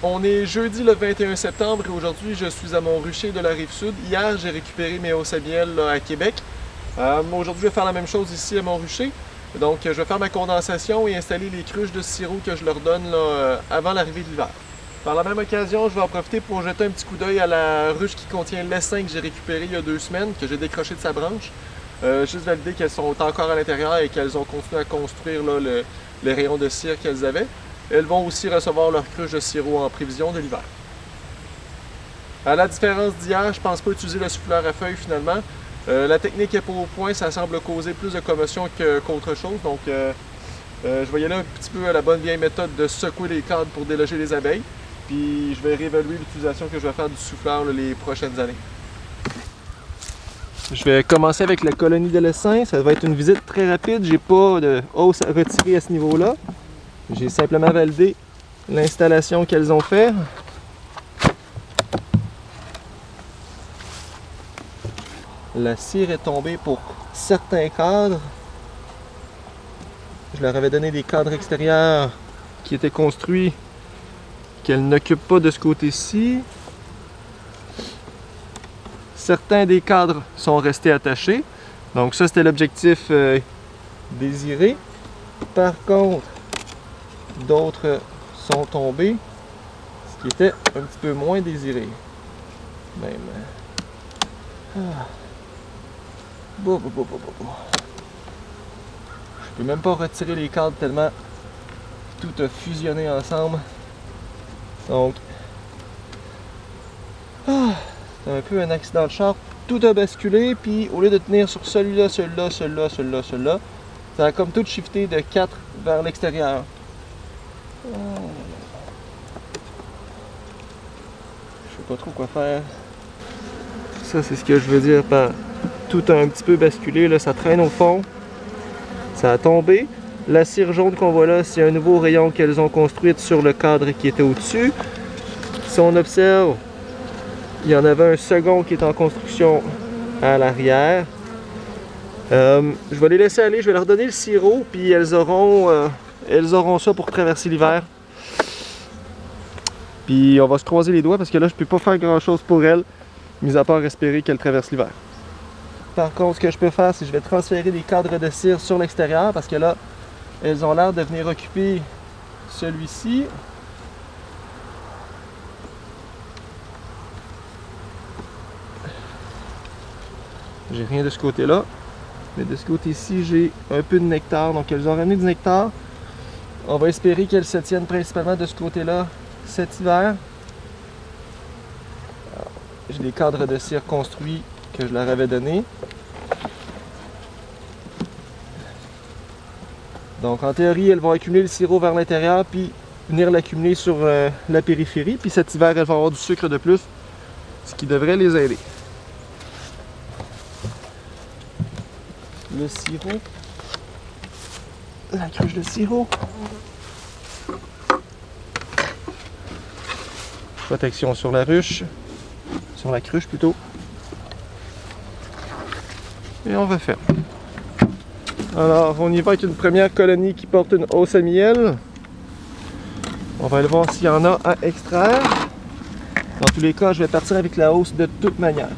On est jeudi le 21 septembre et aujourd'hui je suis à Mont-Rucher de la Rive-Sud. Hier j'ai récupéré mes hausses à miel à Québec. Aujourd'hui je vais faire la même chose ici à Mont-Rucher. Donc je vais faire ma condensation et installer les cruches de sirop que je leur donne là, avant l'arrivée de l'hiver. Par la même occasion, je vais en profiter pour jeter un petit coup d'œil à la ruche qui contient l'essaim que j'ai récupéré il y a 2 semaines, que j'ai décroché de sa branche. Juste valider qu'elles sont encore à l'intérieur et qu'elles ont continué à construire là, les rayons de cire qu'elles avaient. Elles vont aussi recevoir leur cruche de sirop en prévision de l'hiver. À la différence d'hier, je ne pense pas utiliser le souffleur à feuilles finalement. La technique n'est pas au point, ça semble causer plus de commotion qu'autre chose. Donc je vais y aller un petit peu à la bonne vieille méthode de secouer les cadres pour déloger les abeilles. Puis je vais réévaluer l'utilisation que je vais faire du souffleur là, les prochaines années. Je vais commencer avec la colonie de l'essaim. Ça va être une visite très rapide. J'ai pas de hausse à retirer à ce niveau-là. J'ai simplement validé l'installation qu'elles ont faite. La cire est tombée pour certains cadres. Je leur avais donné des cadres extérieurs qui étaient construits, qu'elles n'occupent pas de ce côté-ci. Certains des cadres sont restés attachés. Donc ça, c'était l'objectif désiré. Par contre, d'autres sont tombés, ce qui était un petit peu moins désiré. Même. Je peux même pas retirer les cadres tellement tout a fusionné ensemble. Donc, c'est un peu un accident de char. Tout a basculé, puis au lieu de tenir sur celui-là, celui-là, celui-là, celui-là, celui-là, ça a comme tout shifté de 4 vers l'extérieur. Je sais pas trop quoi faire. Ça, c'est ce que je veux dire par tout a un petit peu basculé. Là, ça traîne au fond. Ça a tombé. La cire jaune qu'on voit là, c'est un nouveau rayon qu'elles ont construit sur le cadre qui était au-dessus. Si on observe, il y en avait un second qui est en construction à l'arrière. Je vais les laisser aller, je vais leur donner le sirop, puis elles auront ça pour traverser l'hiver. Puis on va se croiser les doigts parce que là, je peux pas faire grand-chose pour elles, mis à part espérer qu'elles traversent l'hiver. Par contre, ce que je peux faire, c'est que je vais transférer les cadres de cire sur l'extérieur parce que là, elles ont l'air de venir occuper celui-ci. J'ai rien de ce côté-là. Mais de ce côté-ci, j'ai un peu de nectar. Donc, elles ont ramené du nectar. On va espérer qu'elles se tiennent principalement de ce côté-là cet hiver. J'ai des cadres de cire construits que je leur avais donnés. Donc, en théorie, elles vont accumuler le sirop vers l'intérieur, puis venir l'accumuler sur la périphérie. Puis cet hiver, elles vont avoir du sucre de plus, ce qui devrait les aider. Le sirop, la cruche de sirop, protection sur la ruche, sur la cruche plutôt, et on va faire. Alors on y va avec une première colonie qui porte une hausse à miel. On va aller voir s'il y en a à extraire. Dans tous les cas, je vais partir avec la hausse de toute manière.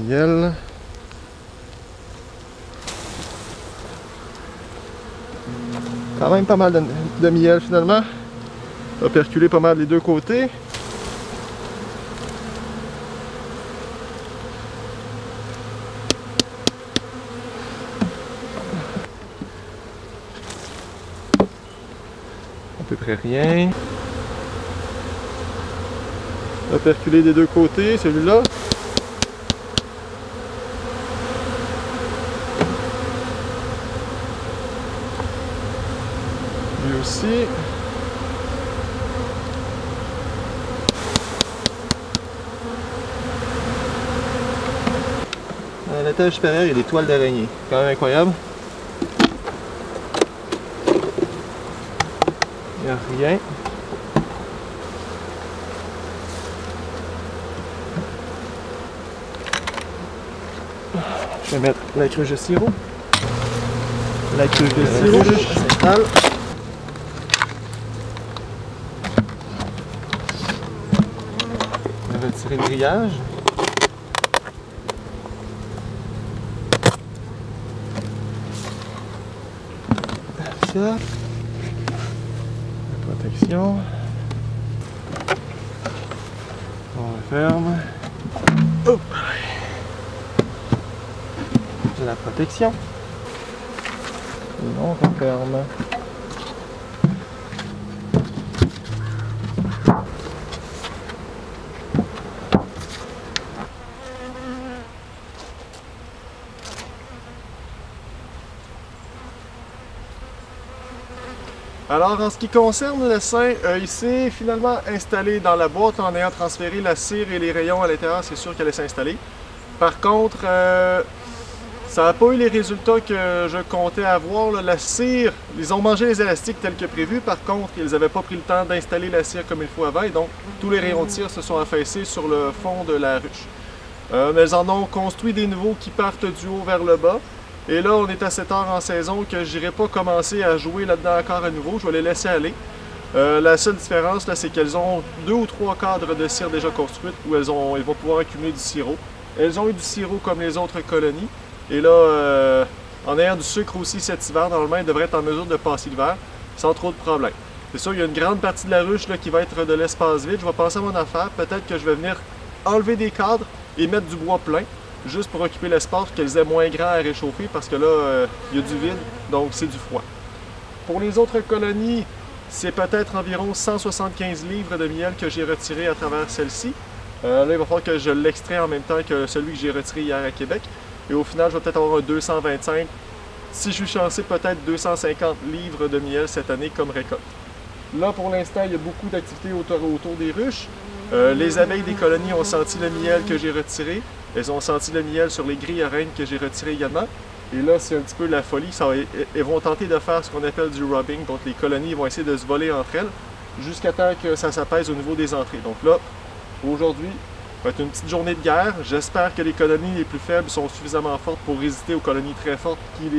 Miel. Quand même pas mal de miel finalement. On va perculer pas mal les deux côtés. À peu près rien. On va perculer des deux côtés, celui-là. Lui aussi. À l'étage supérieur, il y a des toiles d'araignée. Quand même incroyable. Rien. Je vais mettre la cruche de sirop. La cruche de sirop s'installe. On va retirer le grillage. Ça. La protection. On referme. Hop. La protection. Et on referme. Alors, en ce qui concerne le sein, il s'est finalement installé dans la boîte en ayant transféré la cire et les rayons à l'intérieur, c'est sûr qu'elle allait s'installer. Par contre, ça n'a pas eu les résultats que je comptais avoir. Là. La cire, ils ont mangé les élastiques tels que prévu. Par contre, ils n'avaient pas pris le temps d'installer la cire comme il faut avant. Et donc, tous les rayons de cire se sont affaissés sur le fond de la ruche. Mais ils en ont construit des nouveaux qui partent du haut vers le bas. Et là, on est à cette heure en saison que je n'irai pas commencer à jouer là-dedans encore à nouveau. Je vais les laisser aller. La seule différence, c'est qu'elles ont 2 ou 3 cadres de cire déjà construites où elles vont pouvoir accumuler du sirop. Elles ont eu du sirop comme les autres colonies. Et là, en ayant du sucre aussi cet hiver, normalement, elles devraient être en mesure de passer l'hiver sans trop de problèmes. C'est sûr, il y a une grande partie de la ruche là, qui va être de l'espace vide. Je vais penser à mon affaire. Peut-être que je vais venir enlever des cadres et mettre du bois plein, juste pour occuper l'espace, qu'elles aient moins grand à réchauffer, parce que là, il y a du vide, donc c'est du froid. Pour les autres colonies, c'est peut-être environ 175 livres de miel que j'ai retiré à travers celle-ci. Là, il va falloir que je l'extrais en même temps que celui que j'ai retiré hier à Québec. Et au final, je vais peut-être avoir un 225. Si je suis chanceux, peut-être 250 livres de miel cette année comme récolte. Là, pour l'instant, il y a beaucoup d'activités autour des ruches. Les abeilles des colonies ont senti le miel que j'ai retiré. Elles ont senti le miel sur les grilles à reines que j'ai retirées également. Et là, c'est un petit peu la folie. Elles vont tenter de faire ce qu'on appelle du rubbing. Donc, les colonies vont essayer de se voler entre elles jusqu'à temps que ça s'apaise au niveau des entrées. Donc là, aujourd'hui, ça va être une petite journée de guerre. J'espère que les colonies les plus faibles sont suffisamment fortes pour résister aux colonies très fortes qui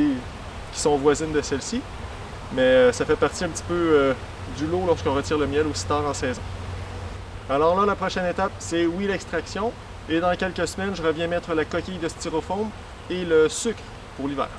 sont voisines de celles-ci. Mais ça fait partie un petit peu du lot lorsqu'on retire le miel aussi tard en saison. Alors là, la prochaine étape, c'est oui l'extraction. Et dans quelques semaines, je reviens mettre la coquille de styrofoam et le sucre pour l'hiver.